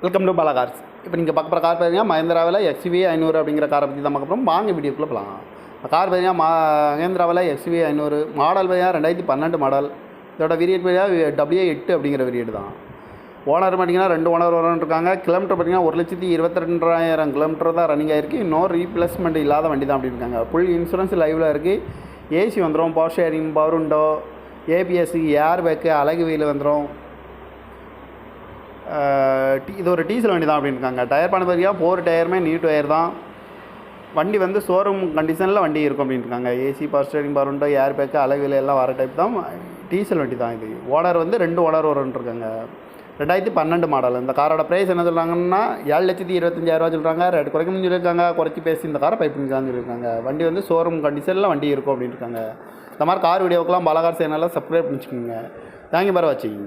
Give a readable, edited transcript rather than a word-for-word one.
Welcome to Bala cars. இப்போ நீங்கள் பார்க்க போகிற கார் பார்த்தீங்கன்னா மஹேந்திராவில் XUV 500 அப்படிங்கிற காரை பற்றி தான் பார்க்க போகிறோம். வாங்க வீடியோக்குள்ளே போகலாம். கார் பார்த்தீங்கன்னா மஹேந்திராவில் XUV 500 மாடல் பார்த்தீங்கன்னா 2012 மாடல். இதோட வேரியட் பார்த்தீங்கன்னா W8 அப்படிங்கிற வேரியட் தான். ஓனர் பார்த்தீங்கன்னா 2 ஓனர் இருக்காங்க. கிலோமீட்டர் பார்த்தீங்கன்னா 1,22,000 கிலோமீட்டர் தான் ரன்னிங் ஆகிருக்கு. இன்னும் ரீப்ளேஸ்மெண்ட் இல்லாத வண்டி தான் அப்படி இருக்காங்க. ஃபுல் இன்சூரன்ஸ் லைவில் இருக்குது. ஏசி வந்துடும், power steering, power window, ABS, airbag, alloy wheel வந்துடும். இது ஒரு டீசல் வண்டி தான் அப்படின்னு இருக்காங்க. டயர் பண்ண பார்த்தீங்கன்னா 4 டயருமே நியூ டயர் தான். வண்டி வந்து ஷோரூம் கண்டிஷனில் வண்டி இருக்கும் அப்படின்னு இருக்காங்க. AC, power steering, power window, airbag, அழகுல எல்லாம் வர டைப் தான். டீசல் வண்டி தான் இது. ஓனர் வந்து 2 ஓனர் இருக்காங்க. 2012 மாடல். இந்த காரோட ப்ரைஸ் என்ன சொல்கிறாங்கன்னா 7,25,000 சொல்கிறாங்க. ரேட் குறைக்கணும்னு சொல்லியிருக்காங்க. குறைச்சி பேசி இந்த காரை பைப் பண்ணிக்கலாம்னு சொல்லியிருக்காங்க. வண்டி வந்து ஷோரூம் கண்டிஷனில் வண்டி இருக்கும் அப்படின்னு இருக்காங்க. இந்த மாதிரி கார் வீடியோக்கெலாம் பாலா கார் சேனலில் சப்ஸ்கிரைப் பண்ணிச்சுக்கோங்க. தேங்க்யூ ஃபார் வாட்சிங்.